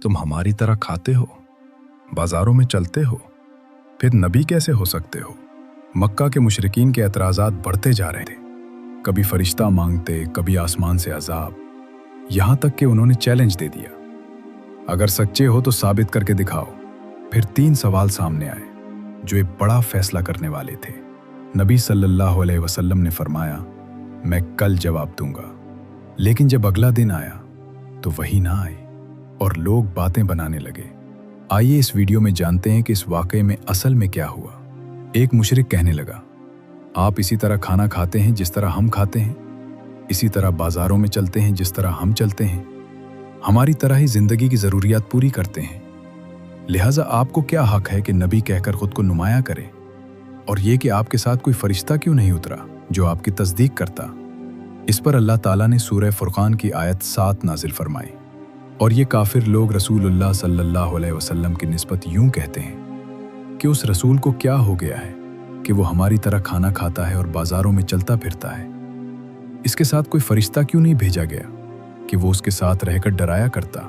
तुम हमारी तरह खाते हो, बाजारों में चलते हो, फिर नबी कैसे हो सकते हो? मक्का के मुशरिकीन के एतराज़ात बढ़ते जा रहे थे। कभी फरिश्ता मांगते, कभी आसमान से अजाब, यहां तक कि उन्होंने चैलेंज दे दिया, अगर सच्चे हो तो साबित करके दिखाओ। फिर 3 सवाल सामने आए जो एक बड़ा फैसला करने वाले थे। नबी सल्लल्लाहु अलैहि वसल्लम ने फरमाया, मैं कल जवाब दूंगा। लेकिन जब अगला दिन आया तो वही ना आई और लोग बातें बनाने लगे। आइए इस वीडियो में जानते हैं कि इस वाकये में असल में क्या हुआ। एक मुशरिक कहने लगा, आप इसी तरह खाना खाते हैं जिस तरह हम खाते हैं, इसी तरह बाजारों में चलते हैं जिस तरह हम चलते हैं, हमारी तरह ही जिंदगी की जरूरियात पूरी करते हैं, लिहाजा आपको क्या हक है कि नबी कहकर खुद को नुमाया करें? और ये कि आपके साथ कोई फरिश्ता क्यों नहीं उतरा जो आपकी तस्दीक करता? इस पर अल्लाह ताला ने सूरह फुरकान की आयत 7 नाजिल फरमाई। और ये काफिर लोग रसूलुल्लाह सल्लल्लाहु अलैहि वसल्लम की निस्बत यूं कहते हैं कि उस रसूल को क्या हो गया है कि वो हमारी तरह खाना खाता है और बाजारों में चलता फिरता है। इसके साथ कोई फरिश्ता क्यों नहीं भेजा गया कि वो उसके साथ रहकर डराया करता?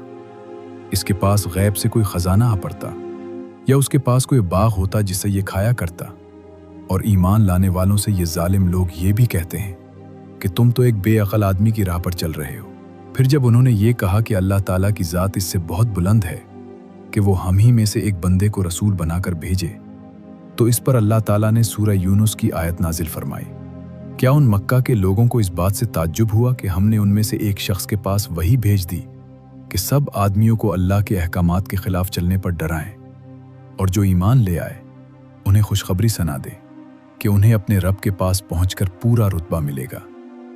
इसके पास गैब से कोई खजाना आ पड़ता या उसके पास कोई बाग होता जिससे ये खाया करता? और ईमान लाने वालों से ये जालिम लोग ये भी कहते हैं कि तुम तो एक बेअक्ल आदमी की राह पर चल रहे हो। फिर जब उन्होंने ये कहा कि अल्लाह ताला की ज़ात इससे बहुत बुलंद है कि वो हम ही में से एक बंदे को रसूल बनाकर भेजे, तो इस पर अल्लाह ताला ने सूरह यूनुस की आयत नाजिल फरमाई। क्या उन मक्का के लोगों को इस बात से ताज्जुब हुआ कि हमने उनमें से एक शख्स के पास वही भेज दी कि सब आदमियों को अल्लाह के अहकामात के खिलाफ चलने पर डराएं, और जो ईमान ले आए उन्हें खुशखबरी सुना दे कि उन्हें अपने रब के पास पहुंचकर पूरा रुतबा मिलेगा।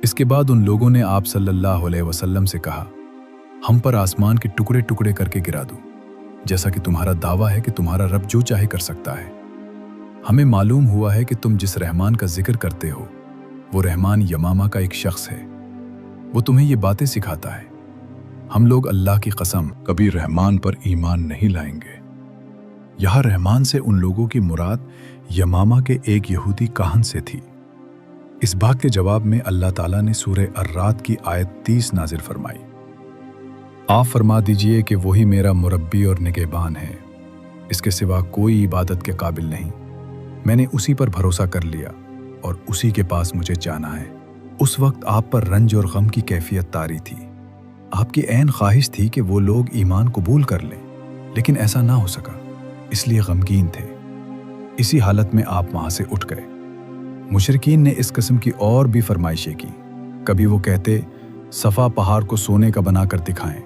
इसके बाद उन लोगों ने आप सल्लल्लाहु अलैहि वसल्लम से कहा, हम पर आसमान के टुकड़े टुकड़े करके गिरा दूं, जैसा कि तुम्हारा दावा है कि तुम्हारा रब जो चाहे कर सकता है। हमें मालूम हुआ है कि तुम जिस रहमान का जिक्र करते हो वो रहमान यमामा का एक शख्स है, वो तुम्हें ये बातें सिखाता है। हम लोग अल्लाह की कसम कभी रहमान पर ईमान नहीं लाएंगे। यहाँ रहमान से उन लोगों की मुराद यमामा के एक यहूदी काहन से थी। इस बात के जवाब में अल्लाह ताला ने सूरह अर्राद की आयत 30 नाजिल फरमाई। आप फरमा दीजिए कि वही मेरा मुरब्बी और निगहबान है, इसके सिवा कोई इबादत के काबिल नहीं। मैंने उसी पर भरोसा कर लिया और उसी के पास मुझे जाना है। उस वक्त आप पर रंज और गम की कैफियत तारी थी। आपकी ऐन ख्वाहिश थी कि वो लोग ईमान कबूल कर लें, लेकिन ऐसा ना हो सका, इसलिए गमगीन थे। इसी हालत में आप वहां से उठ गए। मुशरिकीन ने इस किस्म की और भी फरमाइशें की। कभी वो कहते सफ़ा पहाड़ को सोने का बनाकर दिखाएं,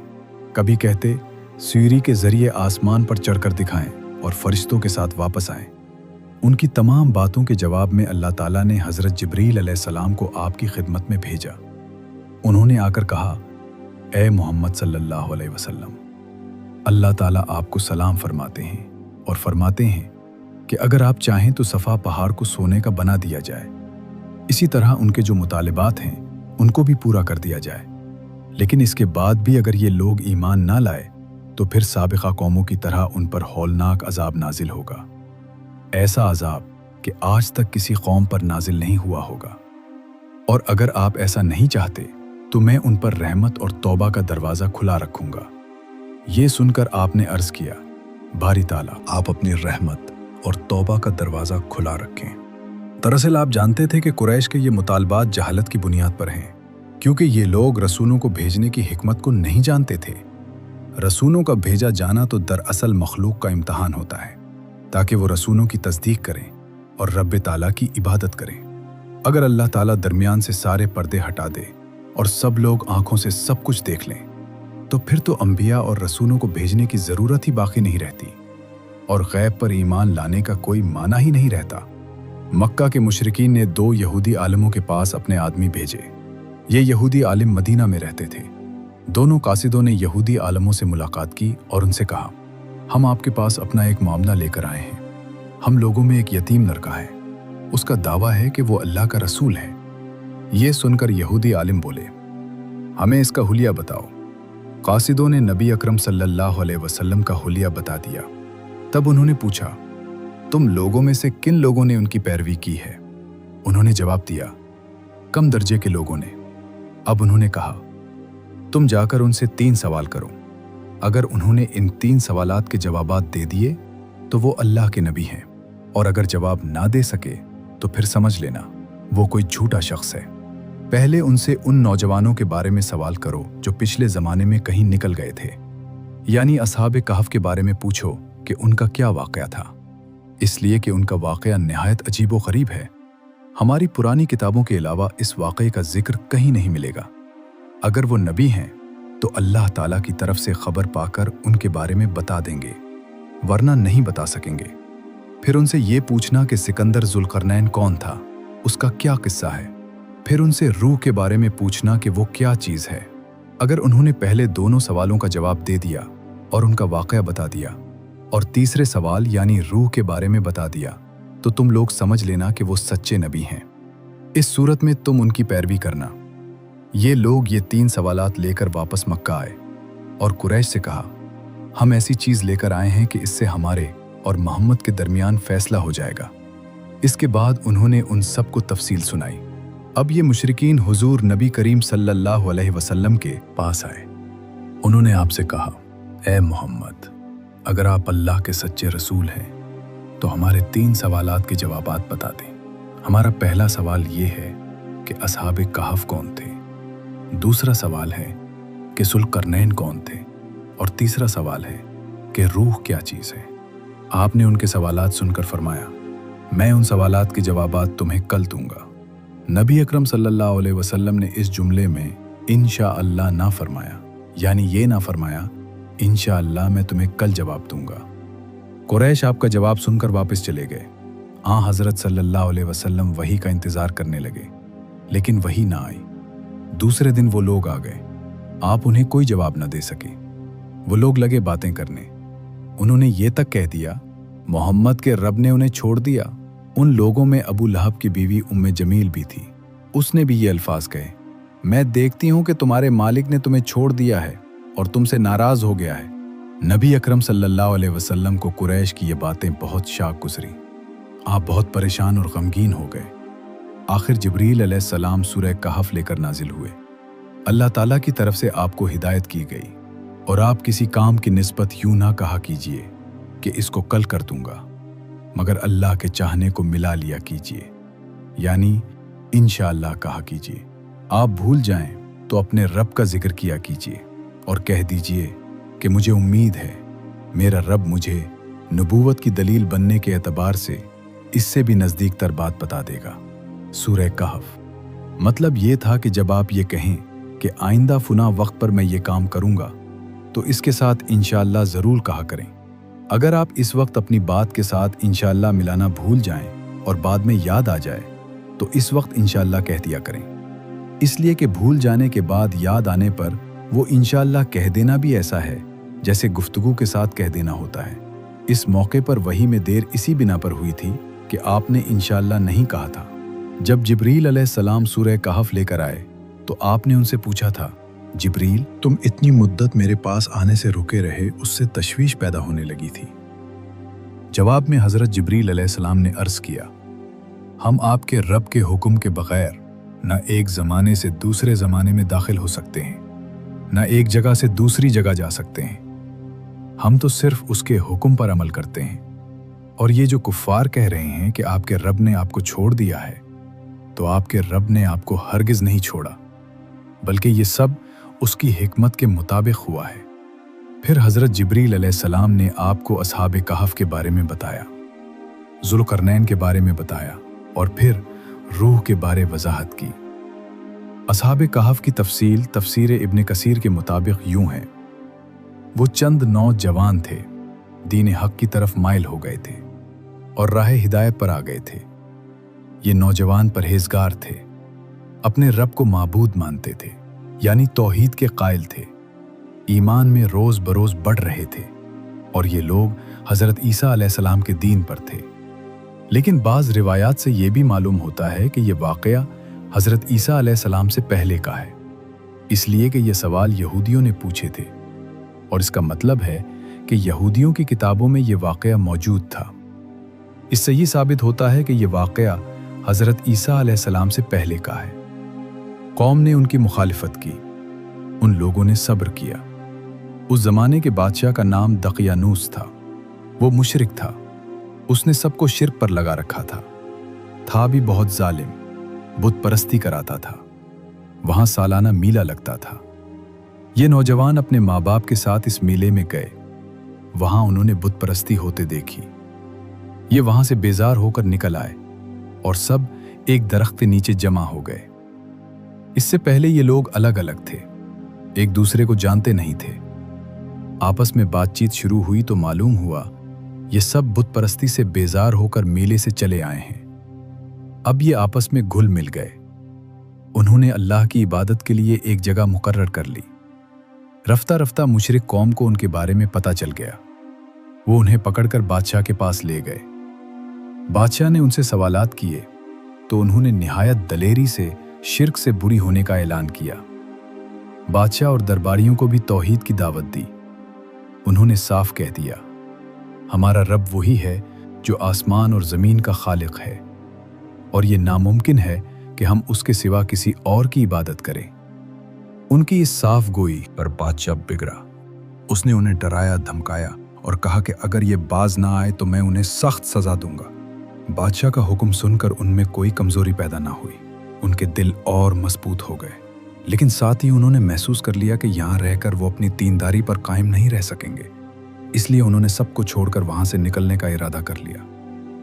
कभी कहते सीरी के जरिए आसमान पर चढ़कर दिखाएं और फरिश्तों के साथ वापस आएं। उनकी तमाम बातों के जवाब में अल्लाह ताला ने हज़रत जिब्रील अलैहिस्सलाम को आपकी खिदमत में भेजा। उन्होंने आकर कहा, ए मोहम्मद सल्लल्लाहु अलैहि वसल्लम, अल्लाह ताला आपको सलाम फरमाते हैं और फरमाते हैं कि अगर आप चाहें तो सफ़ा पहाड़ को सोने का बना दिया जाए। इसी तरह उनके जो मुतालिबात हैं उनको भी पूरा कर दिया जाए। लेकिन इसके बाद भी अगर ये लोग ईमान ना लाए तो फिर साबिक़ा कौमों की तरह उन पर हौलनाक अजाब नाजिल होगा, ऐसा अजाब कि आज तक किसी कौम पर नाजिल नहीं हुआ होगा। और अगर आप ऐसा नहीं चाहते तो मैं उन पर रहमत और तौबा का दरवाज़ा खुला रखूंगा। ये सुनकर आपने अर्ज़ किया, बारी ताला आप अपनी रहमत और तौबा का दरवाज़ा खुला रखें। दरअसल आप जानते थे कि कुरैश के ये मुतालबात जहालत की बुनियाद पर हैं, क्योंकि ये लोग रसूलों को भेजने की हिकमत को नहीं जानते थे। रसूलों का भेजा जाना तो दरअसल मखलूक का इम्तहान होता है, ताकि वो रसूलों की तस्दीक करें और रब ताला की इबादत करें। अगर अल्लाह ताला दरमियान से सारे पर्दे हटा दे और सब लोग आंखों से सब कुछ देख लें, तो फिर तो अंबिया और रसूलों को भेजने की ज़रूरत ही बाकी नहीं रहती और गैब पर ईमान लाने का कोई माना ही नहीं रहता। मक्का के मुशरिकीन ने 2 यहूदी आलिमों के पास अपने आदमी भेजे। ये यहूदी आलिम मदीना में रहते थे। दोनों कासिदों ने यहूदी आलिमों से मुलाकात की और उनसे कहा, हम आपके पास अपना एक मामला लेकर आए हैं। हम लोगों में एक यतीम लड़का है, उसका दावा है कि वो अल्लाह का रसूल है। ये सुनकर यहूदी आलिम बोले, हमें इसका हुलिया बताओ। कासिदों ने नबी अकरम सल्लल्लाहु अलैहि वसल्लम का हुलिया बता दिया। तब उन्होंने पूछा, तुम लोगों में से किन लोगों ने उनकी पैरवी की है? उन्होंने जवाब दिया, कम दर्जे के लोगों ने। अब उन्होंने कहा, तुम जाकर उनसे 3 सवाल करो। اگر انہوں نے ان 3 سوالات کے جوابات دے دیے تو وہ اللہ کے نبی ہیں، اور اگر جواب نہ دے سکے تو پھر سمجھ لینا وہ کوئی جھوٹا شخص ہے۔ پہلے ان سے ان نوجوانوں کے بارے میں سوال کرو جو پچھلے زمانے میں کہیں نکل گئے تھے، یعنی اصحاب کہف کے بارے میں پوچھو کہ ان کا کیا واقعہ تھا، اس لیے کہ ان کا واقعہ نہایت عجیب و غریب ہے۔ ہماری پرانی کتابوں کے علاوہ اس واقعے کا ذکر کہیں نہیں ملے گا۔ اگر وہ نبی ہیں تو اللہ تعالیٰ کی طرف سے خبر پا کر ان کے بارے میں بتا دیں گے، ورنہ نہیں بتا سکیں گے۔ پھر ان سے یہ پوچھنا کہ سکندر ذوالقرنین کون تھا، اس کا کیا قصہ ہے۔ پھر ان سے روح کے بارے میں پوچھنا کہ وہ کیا چیز ہے۔ اگر انہوں نے پہلے دونوں سوالوں کا جواب دے دیا اور ان کا واقعہ بتا دیا، اور تیسرے سوال یعنی روح کے بارے میں بتا دیا، تو تم لوگ سمجھ لینا کہ وہ سچے نبی ہیں۔ اس صورت میں تم ان کی پیروی کرنا۔ یہ لوگ یہ 3 سوالات لے کر واپس مکہ آئے اور قریش سے کہا، ہم ایسی چیز لے کر آئے ہیں کہ اس سے ہمارے اور محمد کے درمیان فیصلہ ہو جائے گا۔ اس کے بعد انہوں نے ان سب کو تفصیل سنائی۔ اب یہ مشرکین حضور نبی کریم صلی اللہ علیہ وسلم کے پاس آئے۔ انہوں نے آپ سے کہا، اے محمد، اگر آپ اللہ کے سچے رسول ہیں تو ہمارے 3 سوالات کے جوابات بتا دیں۔ ہمارا پہلا سوال یہ ہے کہ اصحاب کہف کون تھے، دوسرا سوال ہے کہ ذوالقرنین کون تھے، اور تیسرا سوال ہے کہ روح کیا چیز ہے۔ آپ نے ان کے سوالات سن کر فرمایا، میں ان سوالات کے جوابات تمہیں کل دوں گا۔ نبی اکرم صلی اللہ علیہ وسلم نے اس جملے میں انشاءاللہ نہ فرمایا، یعنی یہ نہ فرمایا انشاءاللہ میں تمہیں کل جواب دوں گا۔ قریش آپ کا جواب سن کر واپس چلے گئے۔ حضرت صلی اللہ علیہ وسلم وحی کا انتظار کرنے لگے، لیکن وحی نہ آئی۔ دوسرے دن وہ لوگ آ گئے، آپ انہیں کوئی جواب نہ دے سکے۔ وہ لوگ لگے باتیں کرنے۔ انہوں نے یہ تک کہہ دیا، محمد کے رب نے انہیں چھوڑ دیا۔ ان لوگوں میں ابو لہب کی بیوی ام جمیل بھی تھی۔ اس نے بھی یہ الفاظ کہے، میں دیکھتی ہوں کہ تمہارے مالک نے تمہیں چھوڑ دیا ہے اور تم سے ناراض ہو گیا ہے۔ نبی اکرم صلی اللہ علیہ وسلم کو قریش کی یہ باتیں بہت شاق گزری۔ آپ بہت پریشان اور غمگین ہو گئے۔ آخر جبریل علیہ السلام سورہ کہف لے کر نازل ہوئے۔ اللہ تعالیٰ کی طرف سے آپ کو ہدایت کی گئی، اور آپ کسی کام کی نسبت یوں نہ کہا کیجیے کہ اس کو کل کر دوں گا، مگر اللہ کے چاہنے کو ملا لیا کیجیے، یعنی انشاءاللہ کہا کیجیے۔ آپ بھول جائیں تو اپنے رب کا ذکر کیا کیجیے اور کہہ دیجیے کہ مجھے امید ہے میرا رب مجھے نبوت کی دلیل بننے کے اعتبار سے اس سے بھی نزدیک تر بات بتا دے گا۔ سورہ کہف۔ مطلب یہ تھا کہ جب آپ یہ کہیں کہ آئندہ فلاں وقت پر میں یہ کام کروں گا تو اس کے ساتھ انشاءاللہ ضرور کہا کریں۔ اگر آپ اس وقت اپنی بات کے ساتھ انشاءاللہ ملانا بھول جائیں اور بعد میں یاد آ جائے تو اس وقت انشاءاللہ کہہ دیا کریں، اس لیے کہ بھول جانے کے بعد یاد آنے پر وہ انشاءاللہ کہہ دینا بھی ایسا ہے جیسے گفتگو کے ساتھ کہہ دینا ہوتا ہے۔ اس موقع پر وحی میں دیر اسی بنا پر ہوئی تھی کہ آپ نے انشاءاللہ نہیں کہا تھا۔ جب جبریل علیہ السلام سورہ کہف لے کر آئے تو آپ نے ان سے پوچھا تھا، جبریل، تم اتنی مدت میرے پاس آنے سے رکے رہے، اس سے تشویش پیدا ہونے لگی تھی۔ جواب میں حضرت جبریل علیہ السلام نے عرض کیا، ہم آپ کے رب کے حکم کے بغیر نہ ایک زمانے سے دوسرے زمانے میں داخل ہو سکتے ہیں، نہ ایک جگہ سے دوسری جگہ جا سکتے ہیں۔ ہم تو صرف اس کے حکم پر عمل کرتے ہیں۔ اور یہ جو کفار کہہ رہے ہیں کہ آپ کے رب نے آپ کو چھوڑ دیا ہے، تو آپ کے رب نے آپ کو ہرگز نہیں چھوڑا، بلکہ یہ سب اس کی حکمت کے مطابق ہوا ہے۔ پھر حضرت جبریل علیہ السلام نے آپ کو اصحاب کہف کے بارے میں بتایا، ذوالقرنین کے بارے میں بتایا، اور پھر روح کے بارے وضاحت کی۔ اصحاب کہف کی تفصیل تفسیر ابن کثیر کے مطابق یوں ہے، وہ چند نوجوان تھے، دین حق کی طرف مائل ہو گئے تھے اور راہ ہدایت پر آ گئے تھے۔ یہ نوجوان پرہیزگار تھے، اپنے رب کو معبود مانتے تھے، یعنی توحید کے قائل تھے، ایمان میں روز بروز بڑھ رہے تھے، اور یہ لوگ حضرت عیسیٰ علیہ السلام کے دین پر تھے۔ لیکن بعض روایات سے یہ بھی معلوم ہوتا ہے کہ یہ واقعہ حضرت عیسیٰ علیہ السلام سے پہلے کا ہے، اس لیے کہ یہ سوال یہودیوں نے پوچھے تھے، اور اس کا مطلب ہے کہ یہودیوں کی کتابوں میں یہ واقعہ موجود تھا۔ اس سے یہ ثابت ہوتا ہے کہ یہ واقعہ حضرت عیسیٰ علیہ السلام سے پہلے کا ہے۔ قوم نے ان کی مخالفت کی، ان لوگوں نے صبر کیا، उस जमाने के बादशाह का नाम दकियानूस था। वो मुशरिक था। उसने सबको शिर्क पर लगा रखा था भी बहुत जालिम, बुत परस्ती कराता था। वहां सालाना मेला लगता था। ये नौजवान अपने माँ बाप के साथ इस मेले में गए। वहां उन्होंने बुत परस्ती होते देखी। ये वहां से बेजार होकर निकल आए और सब एक दरख्त के नीचे जमा हो गए। इससे पहले ये लोग अलग अलग थे, एक दूसरे को जानते नहीं थे। आपस में बातचीत शुरू हुई तो मालूम हुआ ये सब बुत परस्ती से बेजार होकर मेले से चले आए हैं। अब ये आपस में घुल मिल गए। उन्होंने अल्लाह की इबादत के लिए एक जगह मुकर्रर कर ली। रफ्ता रफ्ता मुशरिक कौम को उनके बारे में पता चल गया। वो उन्हें पकड़कर बादशाह के पास ले गए। बादशाह ने उनसे सवालात किए तो उन्होंने निहायत दलेरी से शिर्क से बुरी होने का ऐलान किया। बादशाह और दरबारियों को भी तौहीद की दावत दी। उन्होंने साफ कह दिया, हमारा रब वही है जो आसमान और ज़मीन का खालिक है और ये नामुमकिन है कि हम उसके सिवा किसी और की इबादत करें। उनकी इस साफ गोई पर बादशाह बिगड़ा। उसने उन्हें डराया धमकाया और कहा कि अगर ये बाज ना आए तो मैं उन्हें सख्त सजा दूंगा। बादशाह का हुक्म सुनकर उनमें कोई कमजोरी पैदा ना हुई। उनके दिल और मजबूत हो गए, लेकिन साथ ही उन्होंने महसूस कर लिया कि यहाँ रहकर वो अपनी दीनदारी पर कायम नहीं रह सकेंगे। इसलिए उन्होंने सबको छोड़कर वहां से निकलने का इरादा कर लिया।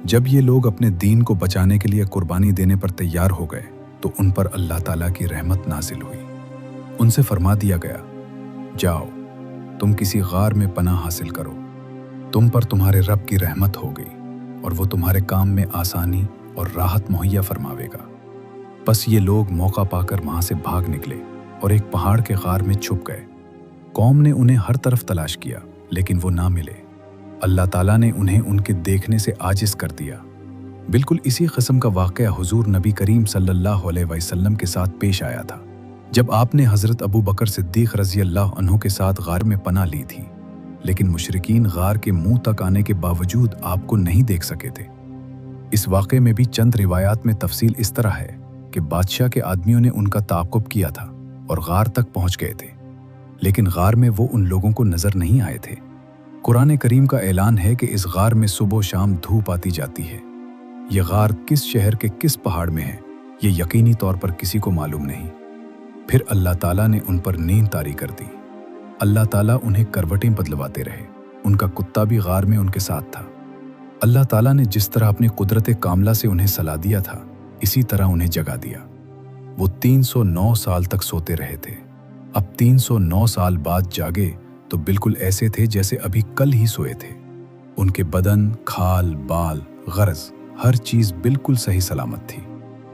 जब ये लोग अपने दीन को बचाने के लिए कुर्बानी देने पर तैयार हो गए तो उन पर अल्लाह ताला की रहमत नाजिल हुई। उनसे फरमा दिया गया, जाओ तुम किसी गार में पनाह हासिल करो, तुम पर तुम्हारे रब की रहमत हो गई और वो तुम्हारे काम में आसानी और राहत मुहैया फरमावेगा। बस ये लोग मौका पाकर वहां से भाग निकले और एक पहाड़ के गार में छुप गए। कौम ने उन्हें हर तरफ तलाश किया लेकिन वो ना मिले। अल्लाह ताला ने उन्हें उनके देखने से आजिज कर दिया। बिल्कुल इसी किस्म का वाक़या हुजूर नबी करीम सल्लल्लाहु अलैहि वसल्लम के साथ पेश आया था, जब आपने हज़रत अबू बकर सिद्दीक़ रज़ी अल्लाह अन्हु के साथ गार में पनाह ली थी। लेकिन मुशरिकीन गार के मुंह तक आने के बावजूद आपको नहीं देख सके थे। इस वाक़े में भी चंद रिवायात में तफसील इस तरह है कि बादशाह के आदमियों ने उनका ताक़ुब किया था और गार तक पहुंच गए थे, लेकिन गार में वो उन लोगों को नजर नहीं आए थे। कुरान करीम का ऐलान है कि इस गार में सुबह शाम धूप आती जाती है। ये गार किस शहर के किस पहाड़ में है ये यकीनी तौर पर किसी को मालूम नहीं। फिर अल्लाह ताला ने उन पर नींद तारी कर दी। अल्लाह ताला उन्हें करवटें बदलवाते रहे। उनका कुत्ता भी गार में उनके साथ था। अल्लाह ताला ने जिस तरह अपनी कुदरत कामला से उन्हें सला दिया था, इसी तरह उन्हें जगा दिया। वो 309 साल तक सोते रहे थे। अब 309 साल बाद जागे तो बिल्कुल ऐसे थे जैसे अभी कल ही सोए थे। उनके बदन, खाल, बाल, गर्ज हर चीज बिल्कुल सही सलामत थी,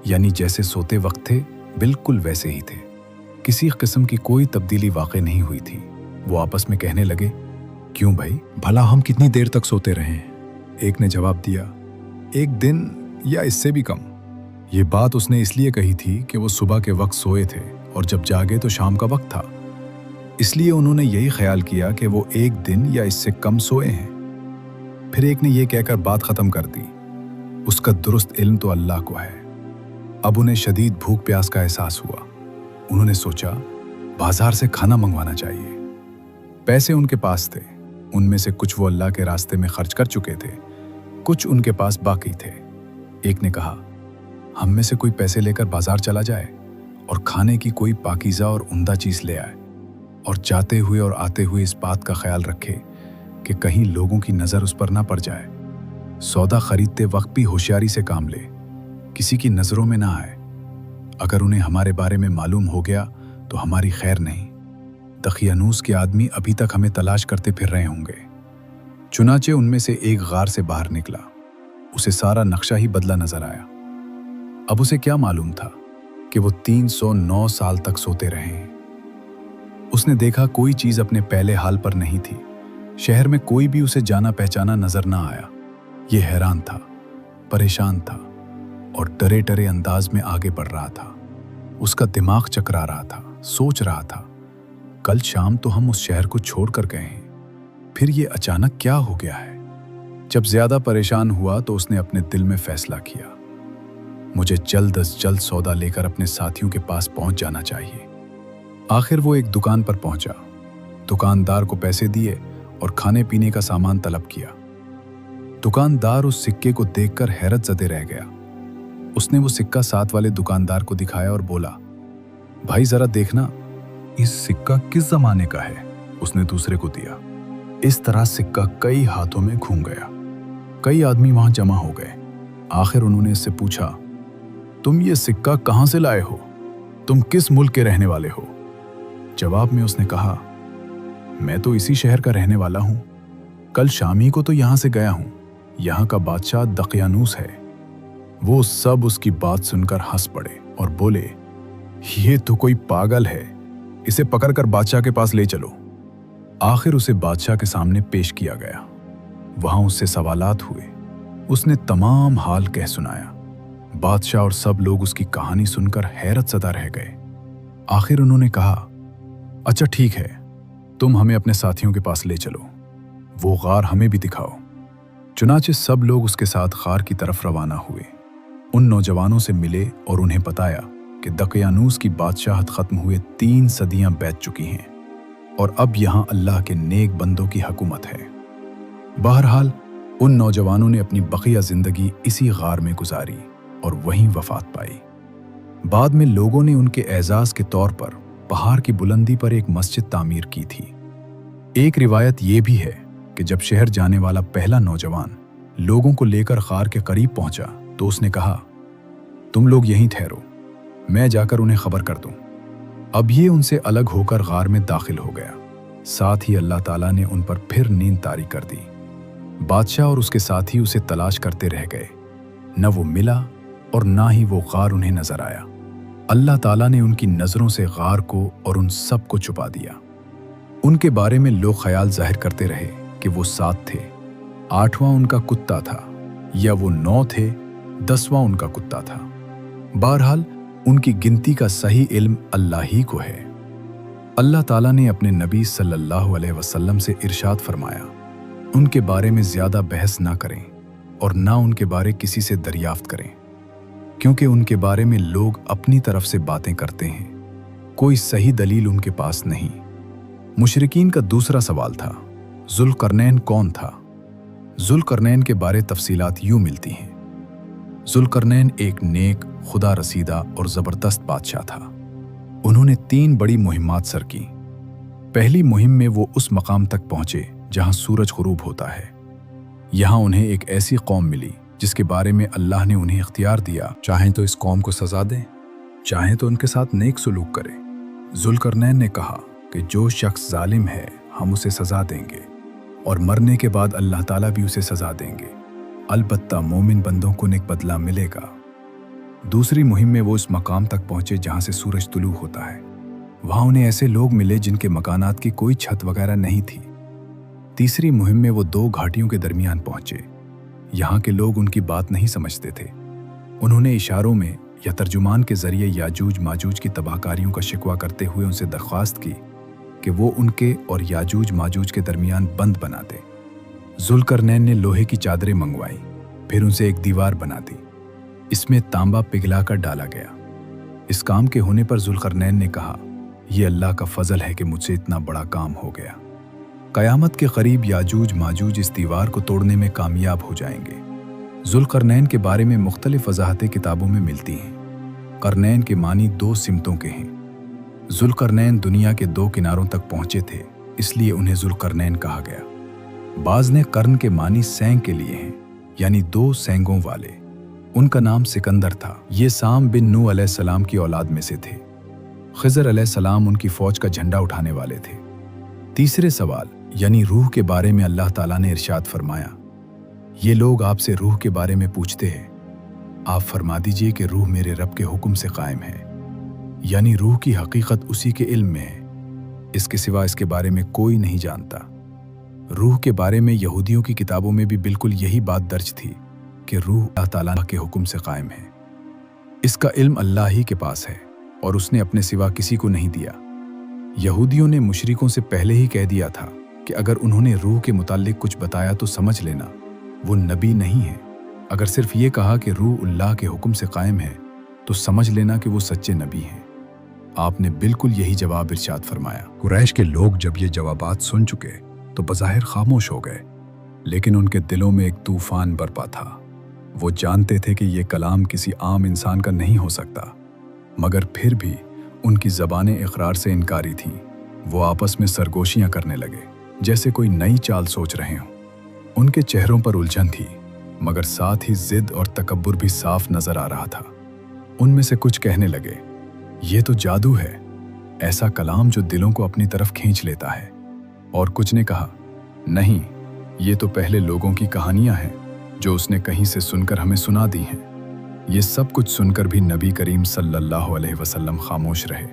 यानी जैसे सोते वक्त थे बिल्कुल वैसे ही थे। किसी किस्म की कोई तब्दीली वाक़ई नहीं हुई थी। वो आपस में कहने लगे, क्यों भाई, भला हम कितनी देर तक सोते रहे हैं? एक ने जवाब दिया, 1 दिन या इससे भी कम। ये बात उसने इसलिए कही थी कि वो सुबह के वक्त सोए थे और जब जागे तो शाम का वक्त था, इसलिए उन्होंने यही ख्याल किया कि वो 1 दिन या इससे कम सोए हैं। फिर एक ने यह कहकर बात खत्म कर दी, उसका दुरुस्त इल्म तो अल्लाह को है। अब उन्हें शदीद भूख प्यास का एहसास हुआ। उन्होंने सोचा बाजार से खाना मंगवाना चाहिए। पैसे उनके पास थे, उनमें से कुछ वो अल्लाह के रास्ते में खर्च कर चुके थे, कुछ उनके पास बाकी थे। एक ने कहा, हम में से कोई पैसे लेकर बाजार चला जाए और खाने की कोई पाकीज़ा और उम्दा चीज़ ले आए, और जाते हुए और आते हुए इस बात का ख्याल रखे कि कहीं लोगों की नज़र उस पर ना पड़ जाए। सौदा खरीदते वक्त भी होशियारी से काम ले, किसी की नज़रों में ना आए। अगर उन्हें हमारे बारे में मालूम हो गया तो हमारी खैर नहीं। दकियानूस के आदमी अभी तक हमें तलाश करते फिर रहे होंगे। चुनाचे उनमें से एक गार से बाहर निकला। उसे सारा नक्शा ही बदला नजर आया। अब उसे क्या मालूम था कि वो 309 साल तक सोते रहे हैं। उसने देखा कोई चीज अपने पहले हाल पर नहीं थी। शहर में कोई भी उसे जाना पहचाना नजर ना आया। ये हैरान था, परेशान था और डरे डरे अंदाज में आगे बढ़ रहा था। उसका दिमाग चकरा रहा था, सोच रहा था, कल शाम तो हम उस शहर को छोड़ कर गए हैं, फिर ये अचानक क्या हो गया है। जब ज्यादा परेशान हुआ तो उसने अपने दिल में फैसला किया, मुझे जल्द अज जल्द सौदा लेकर अपने साथियों के पास पहुंच जाना चाहिए। आखिर वो एक दुकान पर पहुंचा। दुकानदार को पैसे दिए और खाने पीने का सामान तलब किया। दुकानदार उस सिक्के को देखकर हैरत ज़दे रह गया। उसने वो सिक्का साथ वाले दुकानदार को दिखाया और बोला, भाई जरा देखना, इस सिक्का किस जमाने का है। उसने दूसरे को दिया। इस तरह सिक्का कई हाथों में घूम गया। कई आदमी वहां जमा हो गए। आखिर उन्होंने इससे पूछा, तुम ये सिक्का कहां से लाए हो? तुम किस मुल्क के रहने वाले हो? जवाब में उसने कहा, मैं तो इसी शहर का रहने वाला हूं। कल शाम ही को तो यहां से गया हूं। यहां का बादशाह दकियानूस है। वो सब उसकी बात सुनकर हंस पड़े और बोले, ये तो कोई पागल है, इसे पकड़कर बादशाह के पास ले चलो। आखिर उसे बादशाह के सामने पेश किया गया। वहां उससे सवालात हुए। उसने तमाम हाल कह सुनाया। बादशाह और सब लोग उसकी कहानी सुनकर हैरत ज़दा रह गए। आखिर उन्होंने कहा, अच्छा ठीक है, तुम हमें अपने साथियों के पास ले चलो, वो गार हमें भी दिखाओ। चुनाचे सब लोग उसके साथ गार की तरफ रवाना हुए। उन नौजवानों से मिले और उन्हें बताया कि दकियानूस की बादशाहत खत्म हुए 3 सदियां बीत चुकी हैं और अब यहां अल्लाह के नेक बंदों की हुकूमत है। बहरहाल उन नौजवानों ने अपनी बकिया जिंदगी इसी गार में गुजारी और वहीं वफात पाई। बाद में लोगों ने उनके एजाज के तौर पर पहाड़ की बुलंदी पर एक मस्जिद तामीर की थी। एक रिवायत यह भी है कि जब शहर जाने वाला पहला नौजवान लोगों को लेकर गार के करीब पहुंचा तो उसने कहा, तुम लोग यहीं ठहरो, मैं जाकर उन्हें खबर कर दूं। अब ये उनसे अलग होकर गार में दाखिल हो गया। साथ ही अल्लाह ताला ने उन पर फिर नींद तारी कर दी। बादशाह और उसके साथी उसे तलाश करते रह गए। न वो मिला और ना ही वो गार उन्हें नजर आया। अल्लाह ताला ने उनकी नजरों से गार को और उन सब को छुपा दिया। उनके बारे में लोग ख्याल जाहिर करते रहे कि वो 7 थे, 8वां उनका कुत्ता था, या वो 9 थे, 10वां उनका कुत्ता था। बहरहाल उनकी गिनती का सही इल्म अल्लाह ही को है। अल्लाह ताला ने अपने नबी सल्लल्लाहु अलैहि वसल्लम से इरशाद फरमाया, उनके बारे में ज्यादा बहस ना करें और ना उनके बारे किसी से दरियाफ्त करें, क्योंकि उनके बारे में लोग अपनी तरफ से बातें करते हैं, कोई सही दलील उनके पास नहीं। मुशरिकीन का दूसरा सवाल था, जुल्करनैन कौन था? जुल्करनैन के बारे तफसीलात यूं मिलती हैं। जुल्करनैन एक नेक, खुदा रसीदा और ज़बरदस्त बादशाह था। उन्होंने 3 बड़ी मुहिम्मात सर की। पहली मुहिम में वो उस मकाम तक पहुंचे जहां सूरज गुरूब होता है। यहां उन्हें एक ऐसी कौम मिली जिसके बारे में अल्लाह ने उन्हें इख्तियार दिया, चाहें तो इस कौम को सजा दें, चाहें तो उनके साथ नेक सलूक करें। जुल्करनैन ने कहा कि जो शख्स जालिम है हम उसे सजा देंगे और मरने के बाद अल्लाह ताला भी उसे सजा देंगे, अलबत्ता मोमिन बंदों को नेक बदला मिलेगा। दूसरी मुहिम में वो इस मकाम तक पहुंचे जहां से सूरज तुलू होता है। वहां उन्हें ऐसे लोग मिले जिनके मकानात की कोई छत वगैरह नहीं थी। तीसरी मुहिम में वो 2 घाटियों के दरमियान पहुंचे। यहाँ के लोग उनकी बात नहीं समझते थे। उन्होंने इशारों में या तर्जुमान के जरिए याजूज माजूज की तबाहकारियों का शिकवा करते हुए उनसे दरख्वास्त की कि वो उनके और याजूज माजूज के दरमियान बंद बना दे। जुल्करनैन ने लोहे की चादरें मंगवाई, फिर उनसे एक दीवार बना दी। इसमें तांबा पिघलाकर डाला गया। इस काम के होने पर जुल्करनैन ने कहा, यह अल्लाह का फजल है कि मुझसे इतना बड़ा काम हो गया। कयामत के करीब याजूज माजूज इस दीवार को तोड़ने में कामयाब हो जाएंगे। जुल्करनैन के बारे में मुख्तलिफ वजाहतें किताबों में मिलती हैं। करनैन के मानी 2 सिमतों के हैं। जुल्करनैन दुनिया के 2 किनारों तक पहुंचे थे, इसलिए उन्हें जुल्करनैन कहा गया। बाज ने कर्न के मानी सैंग के लिए हैं, यानी 2 सैंगों वाले। उनका नाम सिकंदर था। ये साम बिन नूह अलैहिस्सलाम की औलाद में से थे। खिज़र अलैहिस्सलाम उनकी फौज का झंडा उठाने वाले थे। तीसरे सवाल यानी रूह के बारे में अल्लाह ताला ने इरशाद फरमाया, ये लोग आपसे रूह के बारे में पूछते हैं, आप फरमा दीजिए कि रूह मेरे रब के हुक्म से कायम है, यानी रूह की हकीकत उसी के इल्म में है, इसके सिवा इसके बारे में कोई नहीं जानता। रूह के बारे में यहूदियों की किताबों में भी बिल्कुल यही बात दर्ज थी कि रूह अल्लाह ताला के हुक्म से कायम है। इसका इल्म अल्लाह ही के पास है और उसने अपने सिवा किसी को नहीं दिया। यहूदियों ने मुशरिकों से पहले ही कह दिया था कि अगर उन्होंने रूह के मुताल्लिक कुछ बताया तो समझ लेना वो नबी नहीं है। अगर सिर्फ ये कहा कि रूह अल्लाह के हुक्म से कायम है तो समझ लेना कि वो सच्चे नबी हैं। आपने बिल्कुल यही जवाब इरशाद फरमाया। कुरैश के लोग जब ये जवाबात सुन चुके तो बज़ाहिर खामोश हो गए, लेकिन उनके दिलों में एक तूफान बरपा था। वो जानते थे कि ये कलाम किसी आम इंसान का नहीं हो सकता, मगर फिर भी उनकी ज़बानें इकरार से इनकारी थीं। वो आपस में सरगोशियां करने लगे, जैसे कोई नई चाल सोच रहे हों। उनके चेहरों पर उलझन थी, मगर साथ ही जिद और तकब्बुर भी साफ नजर आ रहा था। उनमें से कुछ कहने लगे, ये तो जादू है, ऐसा कलाम जो दिलों को अपनी तरफ खींच लेता है। और कुछ ने कहा, नहीं, ये तो पहले लोगों की कहानियां हैं जो उसने कहीं से सुनकर हमें सुना दी हैं। ये सब कुछ सुनकर भी नबी करीम सल्लल्लाहु अलैहि वसल्लम खामोश रहे।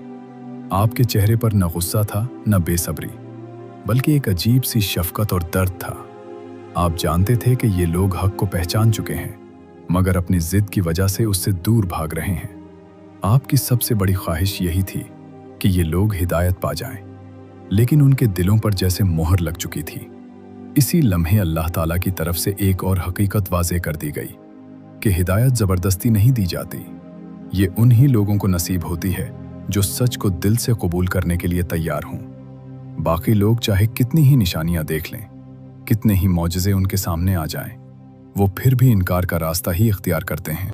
आपके चेहरे पर न गुस्सा था न बेसब्री, बल्कि एक अजीब सी शफकत और दर्द था। आप जानते थे कि ये लोग हक को पहचान चुके हैं, मगर अपनी जिद की वजह से उससे दूर भाग रहे हैं। आपकी सबसे बड़ी ख्वाहिश यही थी कि ये लोग हिदायत पा जाएं, लेकिन उनके दिलों पर जैसे मोहर लग चुकी थी। इसी लम्हे अल्लाह ताला की तरफ से एक और हकीकत वाज़े कर दी गई कि हिदायत ज़बरदस्ती नहीं दी जाती। ये उन्हीं लोगों को नसीब होती है जो सच को दिल से कबूल करने के लिए तैयार हों। बाकी लोग चाहे कितनी ही निशानियां देख लें, कितने ही मौजज़े उनके सामने आ जाएं, वो फिर भी इनकार का रास्ता ही इख्तियार करते हैं।